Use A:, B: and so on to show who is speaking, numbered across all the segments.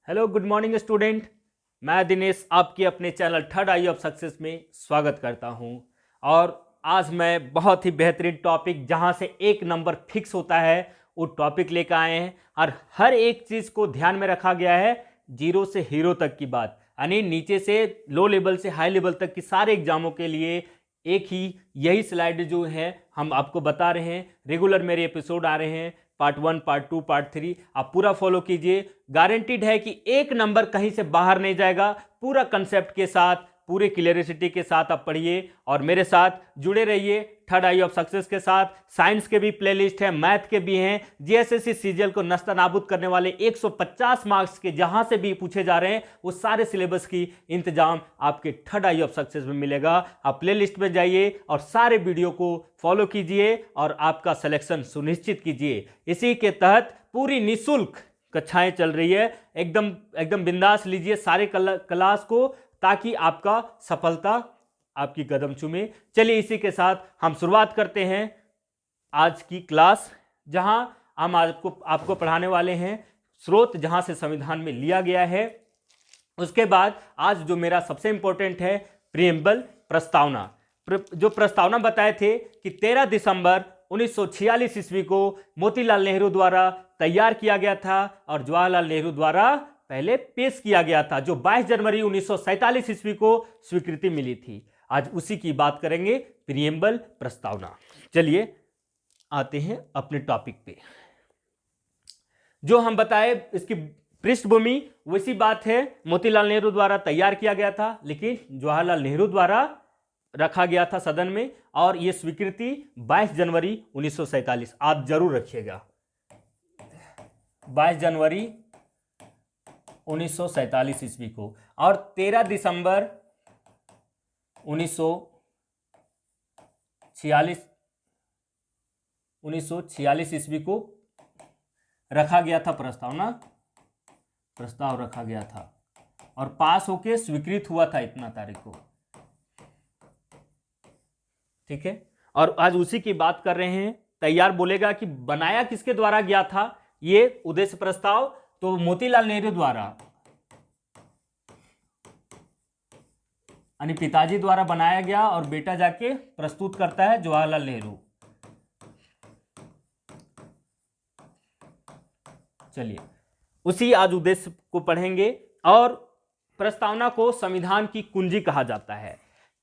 A: Hello good morning student. मैं दिनेश आपके अपने channel third I of success में स्वागत करता हूं। और आज मैं बहुत ही बेहतरीन टॉपिक जहां से एक नंबर फिक्स होता है वो टॉपिक लेकर आए हैं। और हर एक चीज़ को ध्यान में रखा गया है, जीरो से हीरो तक की बात, यानी नीचे से लो लेवल से हाई लेवल तक की सारे एग्जामों के लिए एक ही यही स्लाइड जो है हम आपको बता रहे हैं। रेगुलर मेरे एपिसोड आ रहे हैं, पार्ट 1, पार्ट 2, पार्ट 3। आप पूरा फॉलो कीजिए, गारंटीड है कि एक नंबर कहीं से बाहर नहीं जाएगा। पूरा कंसेप्ट के साथ, पूरे क्लियरिसिटी के साथ आप पढ़िए और मेरे साथ जुड़े रहिए। थर्ड आई ऑफ सक्सेस के साथ साइंस के भी प्लेलिस्ट है, मैथ के भी हैं, जीएसएससी सीजीएल को नस्तनाबूद करने वाले 150 मार्क्स के जहां से भी पूछे जा रहे हैं वो सारे सिलेबस की इंतजाम आपके थर्ड आई ऑफ सक्सेस में मिलेगा। आप प्लेलिस्ट में जाइए और सारे वीडियो को फॉलो कीजिए और आपका सिलेक्शन सुनिश्चित कीजिए। इसी के तहत पूरी निःशुल्क कक्षाएं चल रही है। एकदम बिंदास लीजिए सारे क्लास को, ताकि आपका सफलता आपकी कदम चूमे। चलिए इसी के साथ हम शुरुआत करते हैं आज की क्लास, जहां हम आपको पढ़ाने वाले हैं स्रोत जहां से संविधान में लिया गया है। उसके बाद आज जो मेरा सबसे इंपॉर्टेंट है प्रीएम्बल, प्रस्तावना। जो प्रस्तावना बताए थे कि 13 दिसंबर 1946 ईस्वी को मोतीलाल नेहरू द्वारा तैयार किया गया था और जवाहरलाल नेहरू द्वारा पहले पेश किया गया था, जो 22 जनवरी 1947 ईस्वी को स्वीकृति मिली थी। आज उसी की बात करेंगे, प्रीएम्बल, प्रस्तावना। चलिए आते हैं अपने टॉपिक पे। जो हम बताए इसकी पृष्ठभूमि वैसी बात है, मोतीलाल नेहरू द्वारा तैयार किया गया था, लेकिन जवाहरलाल नेहरू द्वारा रखा गया था सदन में, और यह स्वीकृति 22 जनवरी 1947 आप जरूर रखिएगा। 22 जनवरी 1947 ईस्वी को और 13 दिसंबर 1946 ईस्वी को रखा गया था प्रस्ताव रखा गया था और पास होके स्वीकृत हुआ था इतना तारीख को। ठीक है, और आज उसी की बात कर रहे हैं। तैयार बोलेगा कि बनाया किसके द्वारा गया था ये उद्देश्य प्रस्ताव, तो मोतीलाल नेहरू द्वारा, यानी पिताजी द्वारा बनाया गया और बेटा जाके प्रस्तुत करता है जवाहरलाल नेहरू। चलिए उसी आज उद्देश्य को पढ़ेंगे। और प्रस्तावना को संविधान की कुंजी कहा जाता है।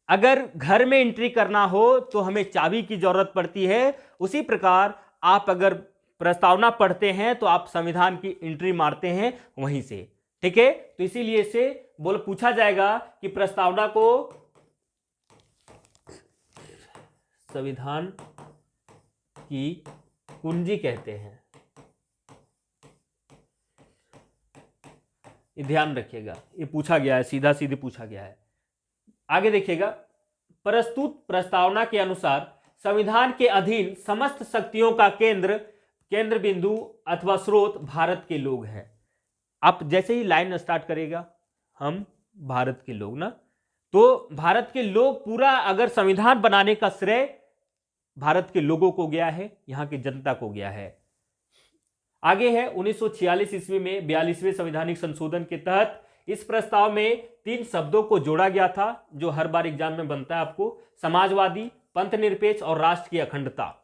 A: अगर घर में एंट्री करना हो तो हमें चाबी की जरूरत पड़ती है, उसी प्रकार आप अगर प्रस्तावना पढ़ते हैं तो आप संविधान की एंट्री मारते हैं वहीं से। ठीक है, तो इसीलिए इसे पूछा जाएगा कि प्रस्तावना को संविधान की कुंजी कहते हैं। ये ध्यान रखिएगा, ये पूछा गया है, सीधा सीधे पूछा गया है। आगे देखिएगा, प्रस्तुत प्रस्तावना के अनुसार संविधान के अधीन समस्त शक्तियों का केंद्र बिंदु अथवा स्रोत भारत के लोग हैं। आप जैसे ही लाइन स्टार्ट करेगा हम भारत के लोग ना, तो भारत के लोग पूरा, अगर संविधान बनाने का श्रेय भारत के लोगों को गया है, यहां की जनता को गया है। आगे है 1946 ईस्वी में 42वें संवैधानिक संशोधन के तहत इस प्रस्ताव में 3 शब्दों को जोड़ा गया था, जो हर बार एग्जाम में बनता है आपको: समाजवादी, पंथनिरपेक्ष और राष्ट्र की अखंडता।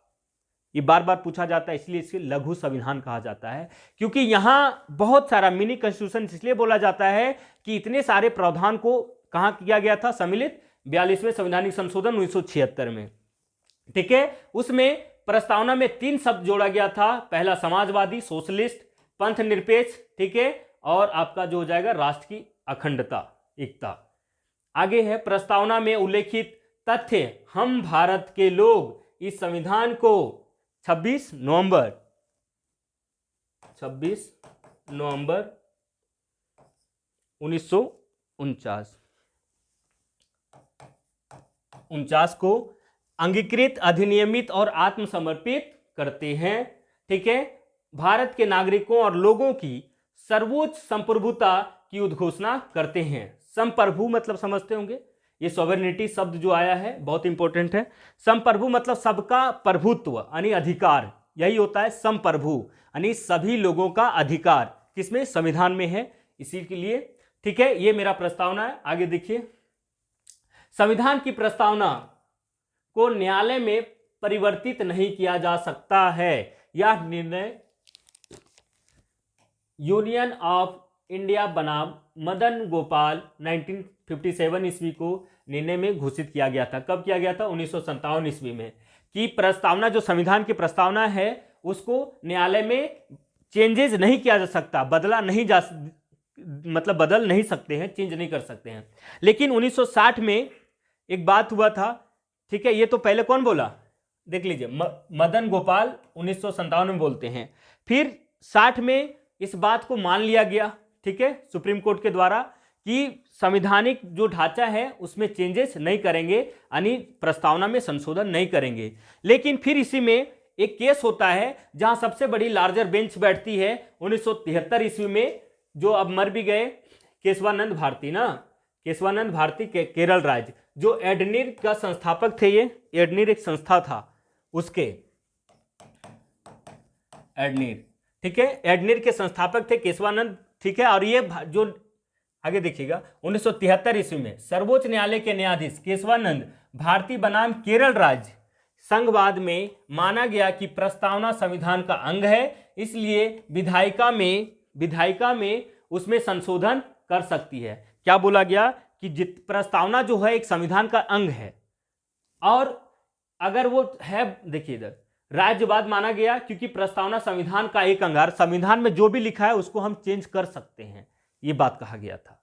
A: ये बार बार पूछा जाता है, इसलिए इसे लघु संविधान कहा जाता है, क्योंकि यहां बहुत सारा मिनी कॉन्स्टिट्यूशन इसलिए बोला जाता है कि इतने सारे प्रावधान को कहां किया गया था सम्मिलित, 42वें संवैधानिक संशोधन 1976 में। ठीक है, उसमें प्रस्तावना में 3 शब्द जोड़ा गया था। पहला समाजवादी, सोशलिस्ट, पंथनिरपेक्ष, ठीक है, और आपका जो हो जाएगा राष्ट्र की अखंडता, एकता। आगे है प्रस्तावना में उल्लेखित तथ्य, हम भारत के लोग इस संविधान को 26 नवंबर 1949 को अंगीकृत, अधिनियमित और आत्मसमर्पित करते हैं। ठीक है, भारत के नागरिकों और लोगों की सर्वोच्च संप्रभुता की उद्घोषणा करते हैं। संप्रभु मतलब समझते होंगे, ये सॉवरेनिटी शब्द जो आया है बहुत इंपॉर्टेंट है। संप्रभु मतलब सबका प्रभुत्व यानी अधिकार, यही होता है संप्रभु, यानी सभी लोगों का अधिकार किसमें, संविधान में है। इसी के लिए, ठीक है। ये मेरा प्रस्तावना है। आगे देखिए, संविधान की प्रस्तावना को न्यायालय में परिवर्तित नहीं किया जा सकता है। यह निर्णय यूनियन ऑफ इंडिया बनाम मदन गोपाल 1957 ईस्वी को निर्णय में घोषित किया गया था। कब किया गया था? 1957 ईस्वी में। कि प्रस्तावना, जो संविधान की प्रस्तावना है, उसको न्यायालय में चेंजेस नहीं किया जा सकता, बदला नहीं जा, मतलब बदल नहीं सकते हैं, चेंज नहीं कर सकते हैं। लेकिन 1960 में एक बात हुआ था, ठीक है। ये तो पहले कौन बोला, देख लीजिए, मदन गोपाल 1957 में बोलते हैं। फिर 60 में इस बात को मान लिया गया, ठीक है, सुप्रीम कोर्ट के द्वारा, कि संवैधानिक जो ढांचा है उसमें चेंजेस नहीं करेंगे, यानी प्रस्तावना में संशोधन नहीं करेंगे। लेकिन फिर इसी में एक केस होता है जहां सबसे बड़ी लार्जर बेंच बैठती है 1973 ईस्वी में, जो अब मर भी गए, केशवानंद भारती ना, केशवानंद भारती के केरल राज्य, जो एडनीर का संस्थापक थे। ये एडनीर एक संस्था था, उसके एडनीर, ठीक है, एडनीर के संस्थापक थे केशवानंद, ठीक है। और ये जो आगे देखिएगा, 1973 ईस्वी में सर्वोच्च न्यायालय के न्यायाधीश केशवानंद भारती बनाम केरल राज्य संघवाद में माना गया कि प्रस्तावना संविधान का अंग है, इसलिए विधायिका में उसमें संशोधन कर सकती है। क्या बोला गया कि प्रस्तावना जो है एक संविधान का अंग है, और अगर वो है, देखिए इधर राज्यवाद माना गया क्योंकि प्रस्तावना संविधान का एक अंग, संविधान में जो भी लिखा है उसको हम चेंज कर सकते हैं, ये बात कहा गया था,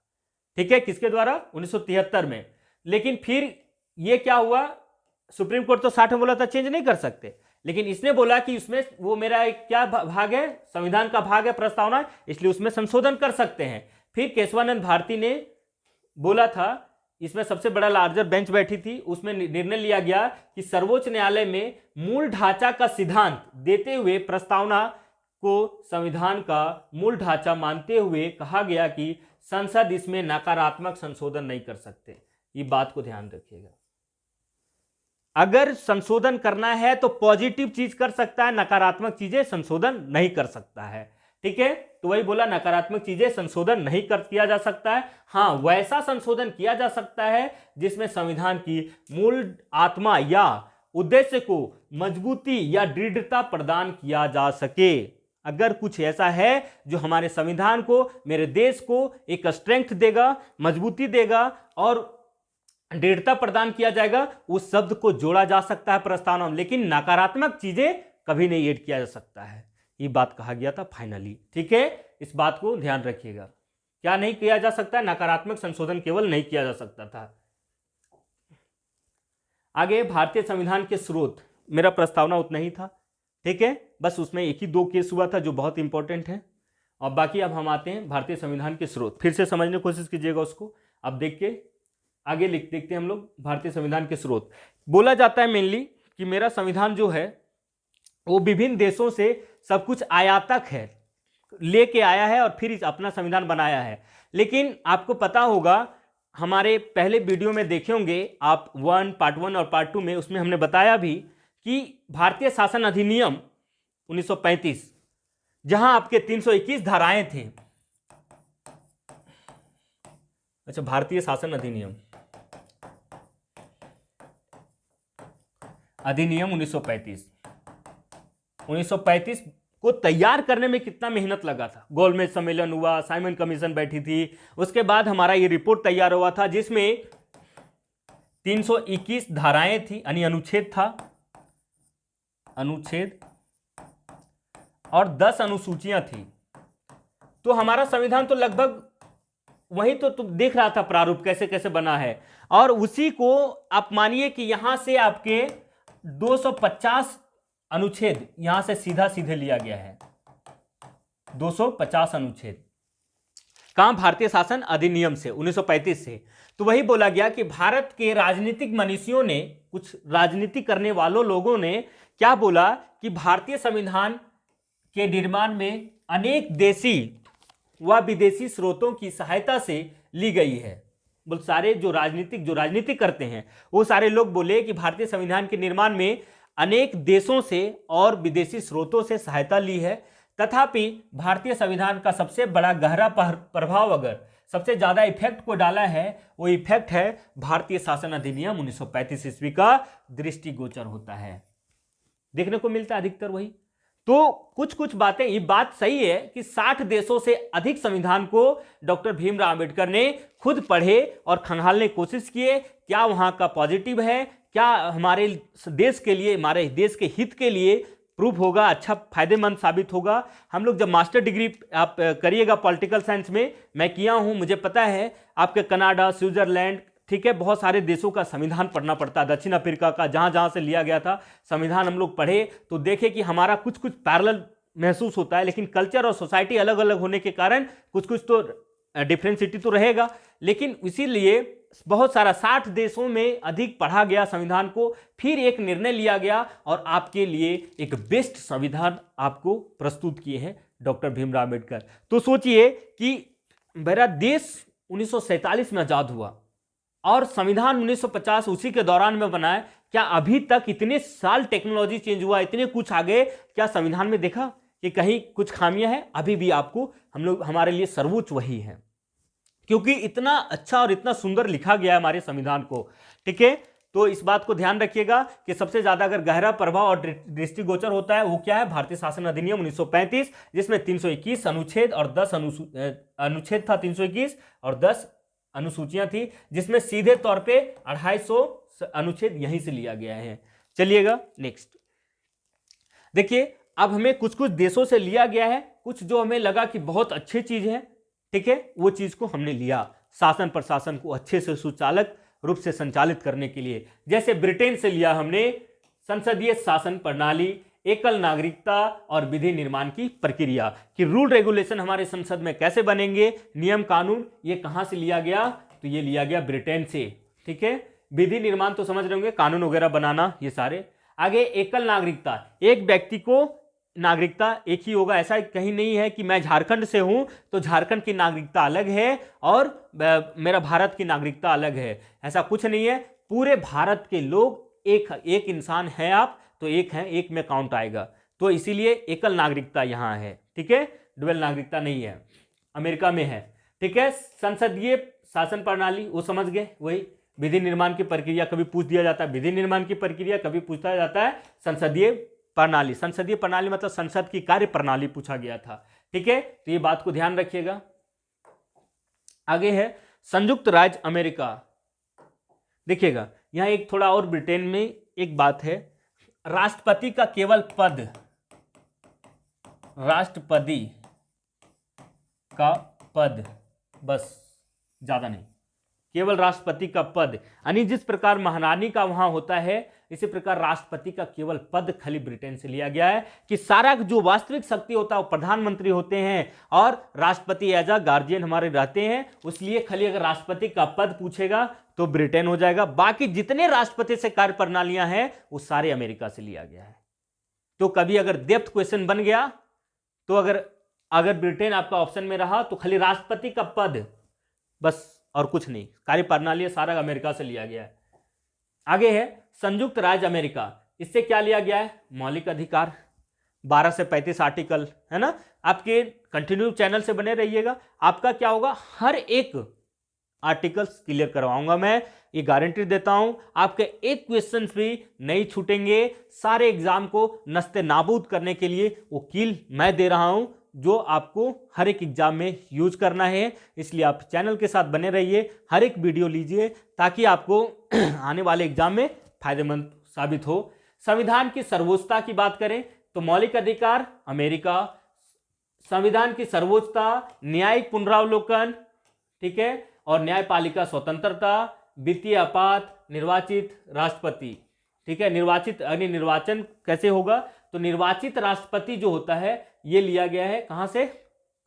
A: ठीक है। किसके द्वारा? 1973 में। लेकिन फिर ये क्या हुआ, सुप्रीम कोर्ट तो 60 में बोला था चेंज नहीं कर सकते, लेकिन इसने बोला कि उसमें वो मेरा एक क्या भाग है, संविधान का भाग है प्रस्तावना, इसलिए उसमें संशोधन कर सकते हैं। फिर केशवानंद भारती ने बोला था, इसमें सबसे बड़ा लार्जर बेंच बैठी थी, उसमें निर्णय लिया गया कि सर्वोच्च न्यायालय में मूल ढांचा का सिद्धांत देते हुए प्रस्तावना को संविधान का मूल ढांचा मानते हुए कहा गया कि संसद इसमें नकारात्मक संशोधन नहीं कर सकते। ये बात को ध्यान रखिएगा, अगर संशोधन करना है तो पॉजिटिव चीज कर सकता है, नकारात्मक चीजें संशोधन नहीं कर सकता है, ठीक है। तो वही बोला, नकारात्मक चीजें संशोधन नहीं किया जा सकता है। हाँ, वैसा संशोधन किया जा सकता है जिसमें संविधान की मूल आत्मा या उद्देश्य को मजबूती या दृढ़ता प्रदान किया जा सके। अगर कुछ ऐसा है जो हमारे संविधान को, मेरे देश को एक स्ट्रेंथ देगा, मजबूती देगा और दृढ़ता प्रदान किया जाएगा, उस शब्द को जोड़ा जा सकता है प्रस्तावना में, लेकिन नकारात्मक चीजें कभी नहीं ऐड किया जा सकता है। ये बात कहा गया था फाइनली, ठीक है। इस बात को ध्यान रखिएगा, क्या नहीं किया जा सकता, नकारात्मक संशोधन केवल नहीं किया जा सकता था। आगे, भारतीय संविधान के स्रोत, मेरा प्रस्तावना उतना ही था, ठीक है। बस उसमें एक ही 2 केस हुआ था जो बहुत इंपॉर्टेंट है, और बाकी अब हम आते हैं भारतीय संविधान के स्रोत। फिर से समझने की कोशिश कीजिएगा उसको। अब देख के आगे देखते हैं हम लोग भारतीय संविधान के स्रोत। बोला जाता है मेनली कि मेरा संविधान जो है वो विभिन्न देशों से सब कुछ आयातक है, लेके आया है और फिर अपना संविधान बनाया है। लेकिन आपको पता होगा, हमारे पहले वीडियो में देखे होंगे आप, पार्ट 1 और पार्ट 2 में, उसमें हमने बताया भी कि भारतीय शासन अधिनियम 1935, जहां आपके 321 धाराएं थे। अच्छा, भारतीय शासन अधिनियम 1935 को तैयार करने में कितना मेहनत लगा था। गोलमेज सम्मेलन हुआ, साइमन कमीशन बैठी थी, उसके बाद हमारा ये रिपोर्ट तैयार हुआ था जिसमें 321 धाराएं थी, यानी अनुच्छेद था, अनुच्छेद, और 10 अनुसूचियां थी। तो हमारा संविधान तो लगभग वही तो तुम देख रहा था प्रारूप कैसे कैसे बना है, और उसी को आप मानिए कि यहां से आपके 250 अनुच्छेद यहां से सीधे लिया गया है। 250 अनुच्छेद कहां? भारतीय शासन अधिनियम से 1935 से। तो वही बोला गया कि भारत के राजनीतिक मनीषियों ने, कुछ राजनीति करने वालों लोगों ने क्या बोला कि भारतीय संविधान के निर्माण में अनेक देशी व विदेशी स्रोतों की सहायता से ली गई है। बोल सारे जो राजनीति करते हैं वो सारे लोग बोले कि भारतीय संविधान के निर्माण में अनेक देशों से और विदेशी स्रोतों से सहायता ली है, तथापि भारतीय संविधान का सबसे बड़ा गहरा प्रभाव, अगर सबसे ज्यादा इफेक्ट को डाला है, वो इफेक्ट है भारतीय शासन अधिनियम 1935 ईस्वी का दृष्टिगोचर होता है, देखने को मिलता है अधिकतर वही। तो कुछ कुछ बातें, ये बात सही है कि 60 देशों से अधिक संविधान को डॉक्टर भीमराव अंबेडकर ने खुद पढ़े और खंगालने की कोशिश किए, क्या वहां का पॉजिटिव है, क्या हमारे देश के लिए, हमारे देश के हित के लिए प्रूफ होगा, अच्छा फायदेमंद साबित होगा। हम लोग जब मास्टर डिग्री आप करिएगा पॉलिटिकल साइंस में, मैं किया हूं, मुझे पता है आपके कनाडा, स्विट्जरलैंड, ठीक है, बहुत सारे देशों का संविधान पढ़ना पड़ता है, दक्षिण अफ्रीका का, जहां जहां से लिया गया था संविधान हम लोग पढ़े, तो देखे कि हमारा कुछ कुछ पैरेलल महसूस होता है, लेकिन कल्चर और सोसाइटी अलग अलग होने के कारण कुछ कुछ तो डिफरेंसिटी तो रहेगा। लेकिन इसीलिए बहुत सारा 60 देशों में अधिक पढ़ा गया संविधान को, फिर एक निर्णय लिया गया और आपके लिए एक बेस्ट संविधान आपको प्रस्तुत किए हैं डॉक्टर भीमराव अम्बेडकर। तो सोचिए कि मेरा देश 1947 में आजाद हुआ और संविधान 1950 उसी के दौरान में बना है। क्या अभी तक इतने साल टेक्नोलॉजी चेंज हुआ, इतने कुछ आगे, क्या संविधान में देखा कि कहीं कुछ खामियां हैं? अभी भी आपको हम लोग, हमारे लिए सर्वोच्च वही है, क्योंकि इतना अच्छा और इतना सुंदर लिखा गया है हमारे संविधान को, ठीक है। तो इस बात को ध्यान रखिएगा कि सबसे ज्यादा अगर गहरा प्रभाव और दृष्टिगोचर होता है वो क्या है, भारतीय शासन अधिनियम 1935, जिसमें 321 अनुच्छेद और 10 अनुच्छेद था, 321 और 10 अनुसूचियां थी, जिसमें सीधे तौर पे 250 अनुच्छेद यहीं से लिया गया है। चलिएगा नेक्स्ट देखिए, अब हमें कुछ कुछ देशों से लिया गया है, कुछ जो हमें लगा कि बहुत अच्छी चीज है, ठीक है, वो चीज को हमने लिया शासन प्रशासन को अच्छे से सुचालक रूप से संचालित करने के लिए। जैसे ब्रिटेन से लिया हमने संसदीय शासन प्रणाली, एकल नागरिकता और विधि निर्माण की प्रक्रिया, कि रूल रेगुलेशन हमारे संसद में कैसे बनेंगे, नियम कानून, ये कहां से लिया गया, तो ये लिया गया ब्रिटेन से, ठीक है। विधि निर्माण तो समझ रहे होंगे, कानून वगैरह बनाना, ये सारे। आगे एकल नागरिकता, एक व्यक्ति को नागरिकता एक ही होगा, ऐसा कहीं नहीं है कि मैं झारखंड से हूं तो झारखंड की नागरिकता अलग है और मेरा भारत की नागरिकता अलग है, ऐसा कुछ नहीं है। पूरे भारत के लोग एक इंसान है, आप तो एक है, एक में काउंट आएगा, तो इसीलिए एकल नागरिकता यहां है, ठीक है, डुअल नागरिकता नहीं है, अमेरिका में है, ठीक है। संसदीय शासन प्रणाली वो समझ गए, वही विधि निर्माण की प्रक्रिया कभी पूछ दिया जाता है, विधि निर्माण की प्रक्रिया कभी पूछा जाता है संसदीय प्रणाली। संसदीय प्रणाली मतलब संसद की कार्य प्रणाली पूछा गया था, ठीक है, तो ये बात को ध्यान रखिएगा। आगे है संयुक्त राज्य अमेरिका, देखिएगा यहां एक थोड़ा और ब्रिटेन में एक बात है, राष्ट्रपति का केवल पद, राष्ट्रपति का पद, बस ज्यादा नहीं, केवल राष्ट्रपति का पद, यानी जिस प्रकार महारानी का वहां होता है, इसी प्रकार राष्ट्रपति का केवल पद खाली ब्रिटेन से लिया गया है, कि सारा जो वास्तविक शक्ति होता है वो प्रधानमंत्री होते हैं और राष्ट्रपति एज अ गार्जियन हमारे रहते हैं, इसलिए खाली अगर राष्ट्रपति का पद पूछेगा तो ब्रिटेन हो जाएगा। बाकी जितने राष्ट्रपति से कार्य प्रणालियां हैं वो सारे अमेरिका से लिया गया है। तो कभी अगर डेप्थ क्वेश्चन बन गया तो अगर ब्रिटेन आपका ऑप्शन में रहा तो खाली राष्ट्रपति का पद बस और कुछ नहीं, कार्य प्रणाली सारा अमेरिका से लिया गया है। आगे है संयुक्त राज्य अमेरिका, इससे क्या लिया गया है, मौलिक अधिकार, 12 से 35 आर्टिकल है ना। आपके कंटिन्यू चैनल से बने रहिएगा, आपका क्या होगा, हर एक आर्टिकल्स क्लियर करवाऊंगा मैं, ये गारंटी देता हूं। आपके एक क्वेश्चन भी नहीं छूटेंगे, सारे एग्जाम को नस्ते नाबूद करने के लिए वो कील मैं दे रहा हूं जो आपको हर एक एग्जाम में यूज करना है। इसलिए आप चैनल के साथ बने रहिए, हर एक वीडियो लीजिए ताकि आपको आने वाले एग्जाम में फायदेमंद साबित हो। संविधान की सर्वोच्चता की बात करें तो मौलिक अधिकार अमेरिका, संविधान की सर्वोच्चता, न्यायिक पुनरावलोकन, ठीक है, और न्यायपालिका स्वतंत्रता, वित्तीय आपात, निर्वाचित राष्ट्रपति, ठीक है। निर्वाचित यानी निर्वाचन कैसे होगा, तो निर्वाचित राष्ट्रपति जो होता है ये लिया गया है कहां से,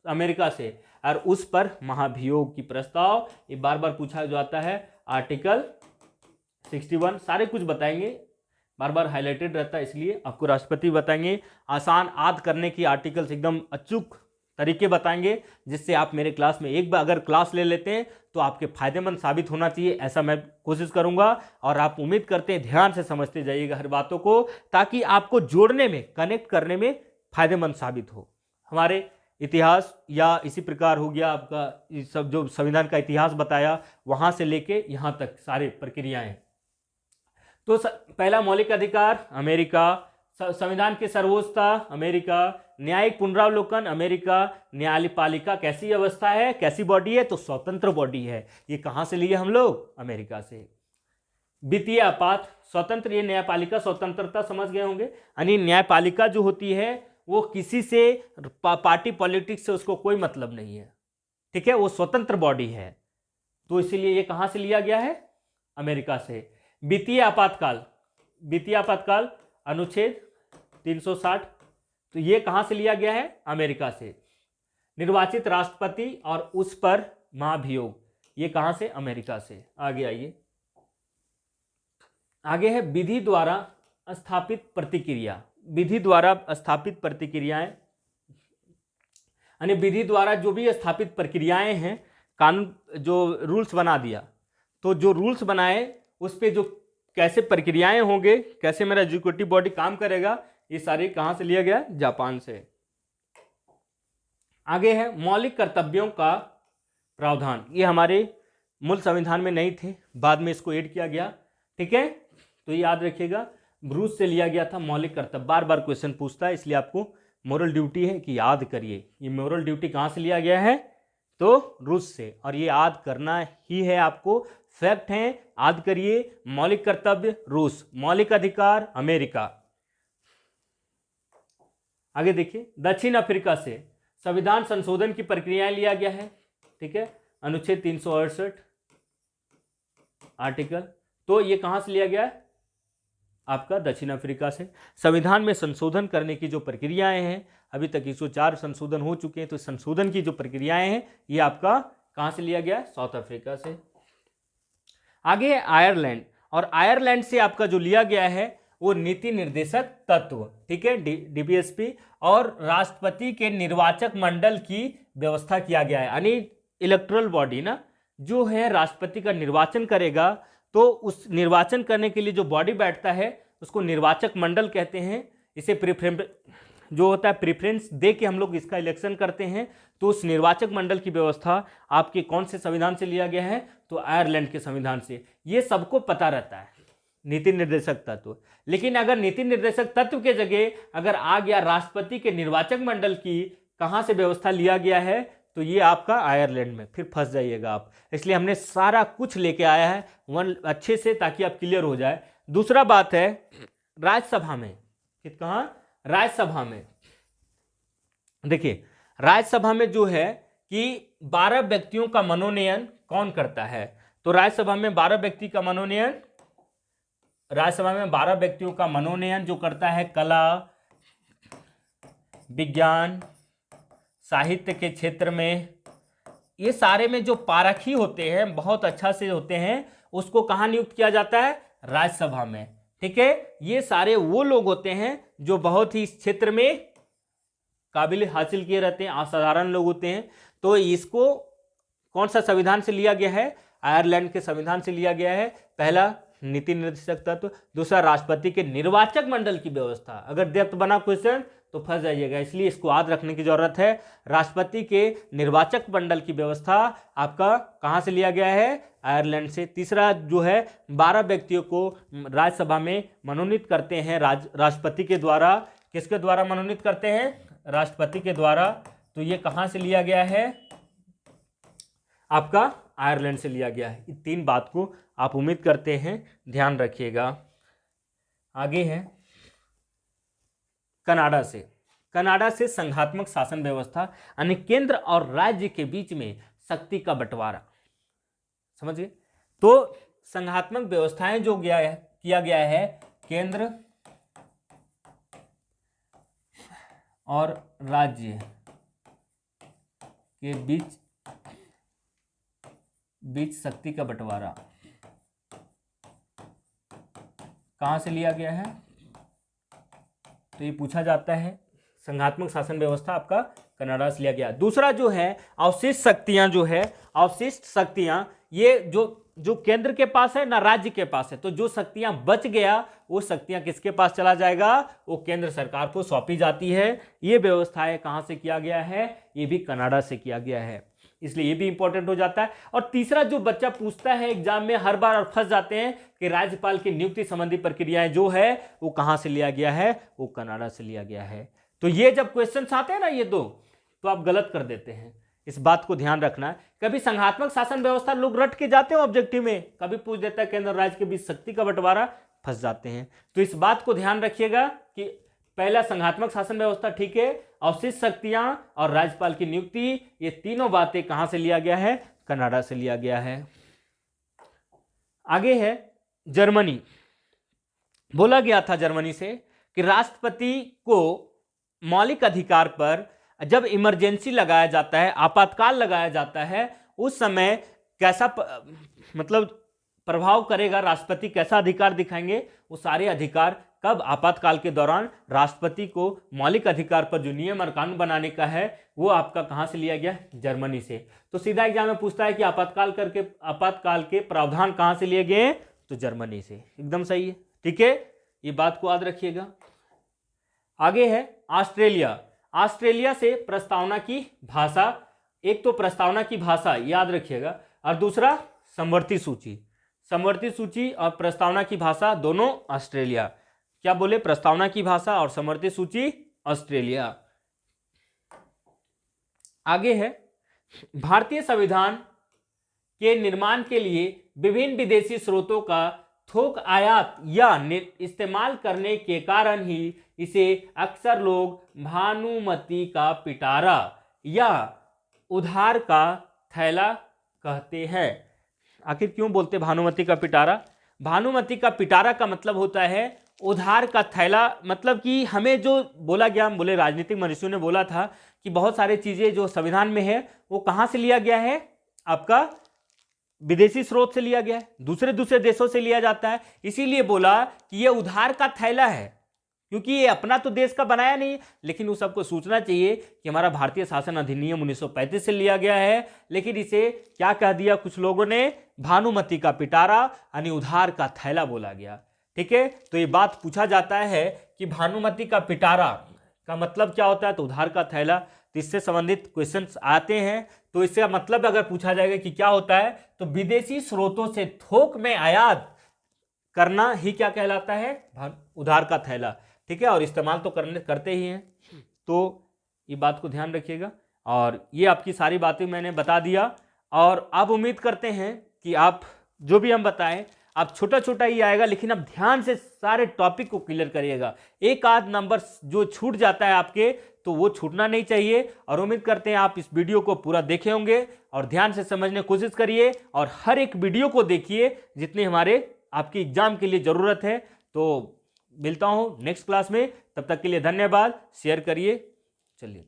A: अमेरिका से, और उस पर महाभियोग की प्रस्ताव, ये बार बार पूछा जाता है। आर्टिकल 61 सारे कुछ बताएंगे, बार बार हाईलाइटेड रहता है इसलिए आपको राष्ट्रपति बताएंगे। आसान याद करने की आर्टिकल्स एकदम अचूक तरीके बताएंगे, जिससे आप मेरे क्लास में एक बार अगर क्लास ले लेते हैं तो आपके फायदेमंद साबित होना चाहिए, ऐसा मैं कोशिश करूंगा। और आप उम्मीद करते हैं ध्यान से समझते जाइएगा हर बातों को, ताकि आपको जोड़ने में, कनेक्ट करने में फायदेमंद साबित हो। हमारे इतिहास, या इसी प्रकार हो गया आपका ये सब जो संविधान का इतिहास बताया, वहाँ से लेके यहाँ तक सारे प्रक्रियाएं। तो पहला मौलिक अधिकार अमेरिका, संविधान की सर्वोच्चता अमेरिका, न्यायिक पुनरावलोकन अमेरिका, न्यायपालिका कैसी व्यवस्था है, कैसी बॉडी है, तो स्वतंत्र बॉडी है। ये कहाँ से लिए हम लोग? अमेरिका से। वित्तीय आपात स्वतंत्र, ये न्यायपालिका स्वतंत्रता समझ गए होंगे, यानी न्यायपालिका जो होती है वो किसी से पार्टी पॉलिटिक्स से उसको कोई मतलब नहीं है, ठीक है, वो स्वतंत्र बॉडी है। तो इसीलिए ये कहाँ से लिया गया है? अमेरिका से। वित्तीय आपातकाल, वित्तीय आपातकाल अनुच्छेद 360, तो ये कहाँ से लिया गया है? अमेरिका से। निर्वाचित राष्ट्रपति और उस पर महाभियोग, ये कहाँ से? अमेरिका से। आगे आइए, आगे है विधि द्वारा स्थापित प्रतिक्रिया। विधि द्वारा स्थापित प्रतिक्रियाएं, यानी विधि द्वारा जो भी स्थापित प्रक्रियाएं हैं, कानून जो रूल्स बना दिया, तो जो रूल्स बनाए उस पे जो कैसे प्रक्रियाएं होंगे, कैसे मेरा एग्जीक्यूटिव बॉडी काम करेगा, ये सारी कहाँ से लिया गया? जापान से। आगे है मौलिक कर्तव्यों का प्रावधान। ये हमारे मूल संविधान में नहीं थे, बाद में इसको ऐड किया गया, ठीक है। तो ये याद रखिएगा, रूस से लिया गया था मौलिक कर्तव्य। बार बार क्वेश्चन पूछता है, इसलिए आपको मोरल ड्यूटी है कि याद करिए। ये मोरल ड्यूटी कहाँ से लिया गया है? तो रूस से, और ये याद करना ही है आपको, फैक्ट है, याद करिए। मौलिक कर्तव्य रूस, मौलिक अधिकार अमेरिका। आगे देखिए, दक्षिण अफ्रीका से संविधान संशोधन की प्रक्रियाएं लिया गया है, ठीक है, अनुच्छेद 368 आर्टिकल। तो ये कहां से लिया गया है? आपका दक्षिण अफ्रीका से। संविधान में संशोधन करने की जो प्रक्रियाएं हैं, अभी तक 104 संशोधन हो चुके हैं, तो संशोधन की जो प्रक्रियाएं हैं ये आपका कहां से लिया गया है? साउथ अफ्रीका से। आगे है आयरलैंड, और आयरलैंड से आपका जो लिया गया है वो नीति निर्देशक तत्व, ठीक है, डीपीएसपी, और राष्ट्रपति के निर्वाचक मंडल की व्यवस्था किया गया है, यानी इलेक्टोरल बॉडी ना, जो है राष्ट्रपति का निर्वाचन करेगा, तो उस निर्वाचन करने के लिए जो बॉडी बैठता है उसको निर्वाचक मंडल कहते हैं। इसे जो होता है प्रेफरेंस दे के हम लोग इसका इलेक्शन करते हैं। तो उस निर्वाचक मंडल की व्यवस्था आपके कौन से संविधान से लिया गया है? तो आयरलैंड के संविधान से। ये सबको पता रहता है नीति निर्देशक तत्व, लेकिन अगर नीति निर्देशक तत्व के जगह अगर आ गया राष्ट्रपति के निर्वाचक मंडल की कहां से व्यवस्था लिया गया है, तो ये आपका आयरलैंड में, फिर फंस जाइएगा आप। इसलिए हमने सारा कुछ लेके आया है वन अच्छे से, ताकि आप क्लियर हो जाए। दूसरा बात है राज्यसभा में, कहां? राज्यसभा में। देखिए राज्यसभा में जो है कि 12 व्यक्तियों का मनोनयन कौन करता है? तो राज्यसभा में 12 व्यक्ति का मनोनयन, राज्यसभा में 12 व्यक्तियों का मनोनयन जो करता है कला, विज्ञान, साहित्य के क्षेत्र में, ये सारे में जो पारखी होते हैं, बहुत अच्छा से होते हैं, उसको कहाँ नियुक्त किया जाता है? राज्यसभा में, ठीक है। ये सारे वो लोग होते हैं जो बहुत ही इस क्षेत्र में काबिल हासिल किए रहते हैं, असाधारण लोग होते हैं। तो इसको कौन सा संविधान से लिया गया है? आयरलैंड के संविधान से लिया गया है। पहला नीति निर्देशक तत्व, दूसरा राष्ट्रपति के निर्वाचक मंडल की व्यवस्था। अगर डेप्थ बना क्वेश्चन तो फंस जाइएगा, इसलिए इसको याद रखने की जरूरत है। राष्ट्रपति के निर्वाचक मंडल की व्यवस्था आपका कहां से लिया गया है? आयरलैंड से। तीसरा जो है 12 व्यक्तियों को राज्यसभा में मनोनीत करते हैं राष्ट्रपति के द्वारा। किसके द्वारा मनोनीत करते हैं? राष्ट्रपति के द्वारा। तो ये कहां से लिया गया है? आपका आयरलैंड से लिया गया है। इन 3 बात को आप उम्मीद करते हैं ध्यान रखिएगा। आगे है कनाडा से। कनाडा से संघात्मक शासन व्यवस्था, यानी केंद्र और राज्य के बीच में शक्ति का बंटवारा, समझिए। तो संघात्मक व्यवस्थाएं जो किया गया है केंद्र और राज्य के बीच शक्ति का बंटवारा कहां से लिया गया है? तो ये पूछा जाता है। संघात्मक शासन व्यवस्था आपका कनाडा से लिया गया। दूसरा जो है अवशिष्ट शक्तियां, जो है अवशिष्ट शक्तियां, ये जो केंद्र के पास है ना राज्य के पास है, तो जो शक्तियां बच गया वो शक्तियां किसके पास चला जाएगा, वो केंद्र सरकार को सौंपी जाती है। ये व्यवस्थाएं कहां से किया गया है, ये भी कनाडा से किया गया है, इसलिए ये भी इंपॉर्टेंट हो जाता है। और तीसरा जो बच्चा पूछता है एग्जाम में हर बार और फंस जाते हैं कि राज्यपाल की नियुक्ति संबंधी प्रक्रियाएं जो है वो कहां से लिया गया है, वो कनाडा से लिया गया है। तो ये जब क्वेश्चन आते हैं ना ये दो, तो आप गलत कर देते हैं, इस बात को ध्यान रखना है। कभी संघात्मक शासन व्यवस्था लोग रट के जाते हैं ऑब्जेक्टिव में, कभी पूछ देता है केंद्र और राज्य के बीच शक्ति का बंटवारा, फंस जाते हैं। तो इस बात को ध्यान रखिएगा कि पहला संघात्मक शासन व्यवस्था ठीक है, अवशिष्ट शक्तियां और राज्यपाल की नियुक्ति, ये तीनों बातें कहां से लिया गया है, कनाडा से लिया गया है। आगे है जर्मनी। बोला गया था जर्मनी से कि राष्ट्रपति को मौलिक अधिकार पर जब इमरजेंसी लगाया जाता है, आपातकाल लगाया जाता है, उस समय कैसा मतलब प्रभाव करेगा, राष्ट्रपति कैसा अधिकार दिखाएंगे, वो सारे अधिकार कब, आपातकाल के दौरान राष्ट्रपति को मौलिक अधिकार पर जो नियम और कानून बनाने का है वो आपका कहां से लिया गया, जर्मनी से। तो सीधा एग्जाम में पूछता है कि आपातकाल के प्रावधान कहां से लिए गए, तो जर्मनी से, एकदम सही है, ठीक है, ये बात को याद रखिएगा। आगे है ऑस्ट्रेलिया। ऑस्ट्रेलिया से प्रस्तावना की भाषा, एक तो प्रस्तावना की भाषा याद रखिएगा और दूसरा समवर्ती सूची। समवर्ती सूची और प्रस्तावना की भाषा दोनों ऑस्ट्रेलिया। क्या बोले, प्रस्तावना की भाषा और समवर्ती सूची ऑस्ट्रेलिया। आगे है भारतीय संविधान के निर्माण के लिए विभिन्न विदेशी स्रोतों का थोक आयात या इस्तेमाल करने के कारण ही इसे अक्सर लोग भानुमति का पिटारा या उधार का थैला कहते हैं। आखिर क्यों बोलते भानुमति का पिटारा? भानुमति का पिटारा का मतलब होता है उधार का थैला, मतलब कि हमें जो बोला गया, हम बोले राजनीतिक मनुष्यों ने बोला था कि बहुत सारी चीजें जो संविधान में है वो कहां से लिया गया है, आपका विदेशी स्रोत से लिया गया है, दूसरे देशों से लिया जाता है। इसीलिए बोला कि ये उधार का थैला है, क्योंकि ये अपना तो देश का बनाया नहीं, लेकिन उस सबको सोचना चाहिए कि हमारा भारतीय शासन अधिनियम 1935 से लिया गया है, लेकिन इसे क्या कह दिया कुछ लोगों ने, भानुमति का पिटारा यानी उधार का थैला बोला गया। ठीक है, तो ये बात पूछा जाता है कि भानुमति का पिटारा का मतलब क्या होता है, तो उधार का थैला। तो इससे संबंधित क्वेश्चंस आते हैं, तो इससे मतलब अगर पूछा जाएगा कि क्या होता है, तो विदेशी स्रोतों से थोक में आयात करना ही क्या कहलाता है, उधार का थैला। ठीक है, और इस्तेमाल तो करते ही हैं, तो ये बात को ध्यान रखिएगा। और ये आपकी सारी बातें मैंने बता दिया, और आप उम्मीद करते हैं कि आप जो भी हम बताएं आप छोटा छोटा ही आएगा, लेकिन आप ध्यान से सारे टॉपिक को क्लियर करिएगा। एक आध नंबर जो छूट जाता है आपके, तो वो छूटना नहीं चाहिए। और उम्मीद करते हैं आप इस वीडियो को पूरा देखे होंगे और ध्यान से समझने की कोशिश करिए, और हर एक वीडियो को देखिए जितनी हमारे आपके एग्जाम के लिए ज़रूरत है। तो मिलता हूँ नेक्स्ट क्लास में, तब तक के लिए धन्यवाद, शेयर करिए, चलिए।